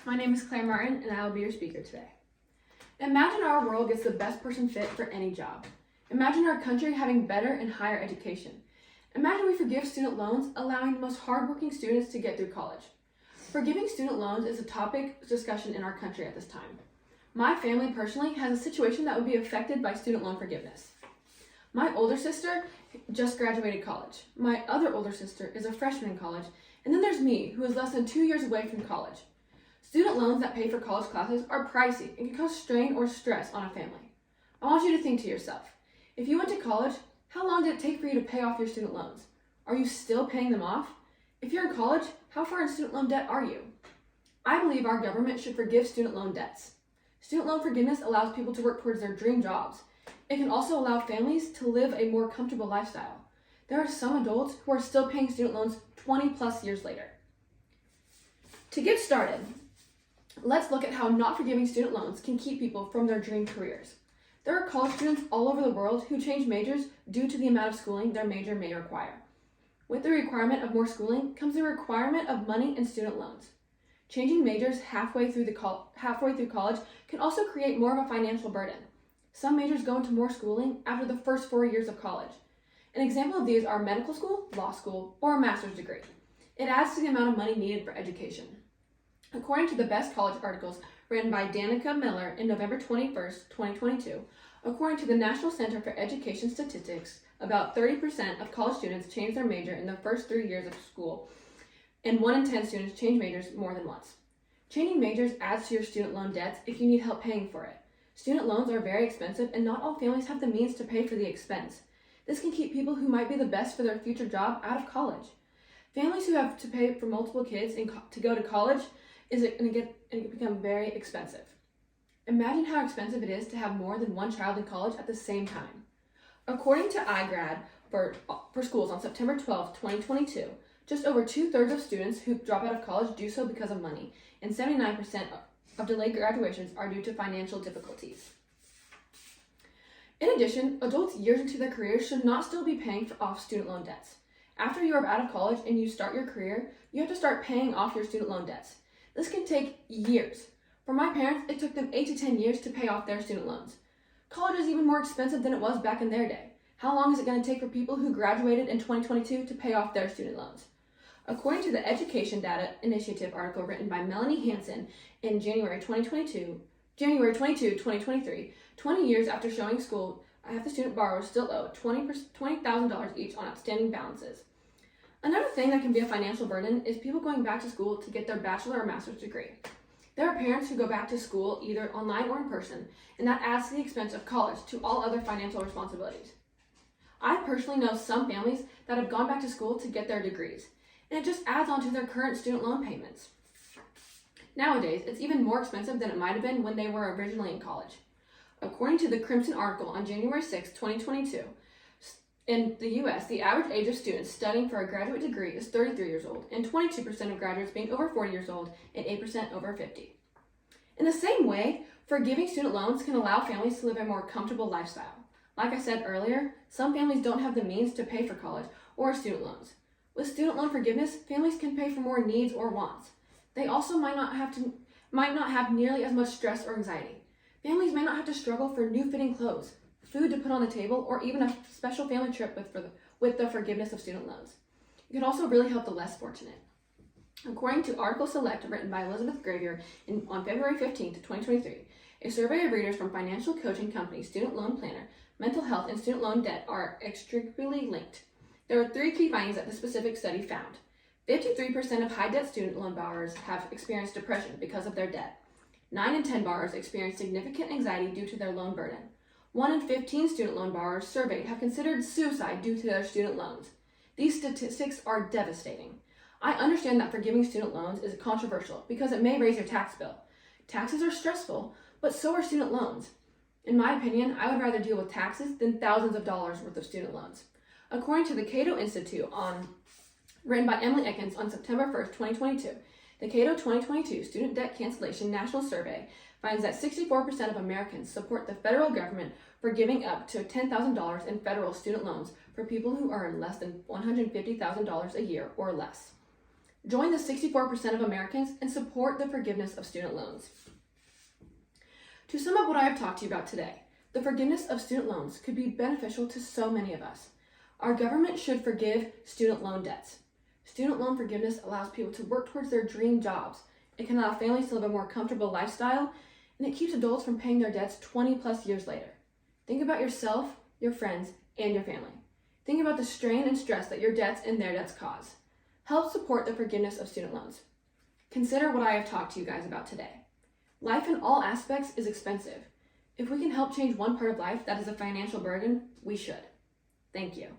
My name is Claire Martin, and I will be your speaker today. Imagine our world gets the best person fit for any job. Imagine our country having better and higher education. Imagine we forgive student loans, allowing the most hardworking students to get through college. Forgiving student loans is a topic of discussion in our country at this time. My family personally has a situation that would be affected by student loan forgiveness. My older sister just graduated college. My other older sister is a freshman in college, and then there's me, who is less than 2 years away from college. Student loans that pay for college classes are pricey and can cause strain or stress on a family. I want you to think to yourself, if you went to college, how long did it take for you to pay off your student loans? Are you still paying them off? If you're in college, how far in student loan debt are you? I believe our government should forgive student loan debts. Student loan forgiveness allows people to work towards their dream jobs. It can also allow families to live a more comfortable lifestyle. There are some adults who are still paying student loans 20 plus years later. To get started, let's look at how not forgiving student loans can keep people from their dream careers. There are college students all over the world who change majors due to the amount of schooling their major may require. With the requirement of more schooling comes the requirement of money and student loans. Changing majors halfway through college can also create more of a financial burden. Some majors go into more schooling after the first 4 years of college. An example of these are medical school, law school, or a master's degree. It adds to the amount of money needed for education. According to the Best College articles written by Danica Miller in November 21st, 2022, according to the National Center for Education Statistics, about 30% of college students change their major in the first 3 years of school, and 1 in 10 students change majors more than once. Changing majors adds to your student loan debts if you need help paying for it. Student loans are very expensive, and not all families have the means to pay for the expense. This can keep people who might be the best for their future job out of college. Families who have to pay for multiple kids to go to college it can become very expensive. Imagine how expensive it is to have more than one child in college at the same time. According to iGrad for schools on September 12, 2022, just over 2/3 of students who drop out of college do so because of money, and 79% of delayed graduations are due to financial difficulties. In addition, adults years into their careers should not still be paying off student loan debts. After you are out of college and you start your career, you have to start paying off your student loan debts. This can take years. For my parents, it took them 8 to 10 years to pay off their student loans. College is even more expensive than it was back in their day. How long is it going to take for people who graduated in 2022 to pay off their student loans? According to the Education Data Initiative article written by Melanie Hansen in January 22, 2023, 20 years after showing school, half the student borrowers still owe $20,000 each on outstanding balances. Another thing that can be a financial burden is people going back to school to get their bachelor or master's degree. There are parents who go back to school either online or in person, and that adds to the expense of college to all other financial responsibilities. I personally know some families that have gone back to school to get their degrees, and it just adds on to their current student loan payments. Nowadays, it's even more expensive than it might have been when they were originally in college. According to the Crimson article on January 6, 2022, in the U.S., the average age of students studying for a graduate degree is 33 years old, and 22% of graduates being over 40 years old, and 8% over 50. In the same way, forgiving student loans can allow families to live a more comfortable lifestyle. Like I said earlier, some families don't have the means to pay for college or student loans. With student loan forgiveness, families can pay for more needs or wants. They also might not have nearly as much stress or anxiety. Families may not have to struggle for new fitting clothes, food to put on the table, or even a special family trip with the forgiveness of student loans. It could also really help the less fortunate. According to Article Select written by Elizabeth Gravier on February 15, 2023, a survey of readers from financial coaching companies, Student Loan Planner, mental health, and student loan debt are inextricably linked. There are 3 key findings that the specific study found. 53% of high-debt student loan borrowers have experienced depression because of their debt. 9 in 10 borrowers experience significant anxiety due to their loan burden. 1 in 15 student loan borrowers surveyed have considered suicide due to their student loans. These statistics are devastating. I understand that forgiving student loans is controversial because it may raise your tax bill. Taxes are stressful, but so are student loans. In my opinion, I would rather deal with taxes than thousands of dollars worth of student loans. According to the Cato Institute, written by Emily Ekins on September 1st, 2022, the Cato 2022 Student Debt Cancellation National Survey finds that 64% of Americans support the federal government for giving up to $10,000 in federal student loans for people who earn less than $150,000 a year or less. Join the 64% of Americans and support the forgiveness of student loans. To sum up what I have talked to you about today, the forgiveness of student loans could be beneficial to so many of us. Our government should forgive student loan debts. Student loan forgiveness allows people to work towards their dream jobs. It can allow families to live a more comfortable lifestyle, and it keeps adults from paying their debts 20 plus years later. Think about yourself, your friends, and your family. Think about the strain and stress that your debts and their debts cause. Help support the forgiveness of student loans. Consider what I have talked to you guys about today. Life in all aspects is expensive. If we can help change one part of life that is a financial burden, we should. Thank you.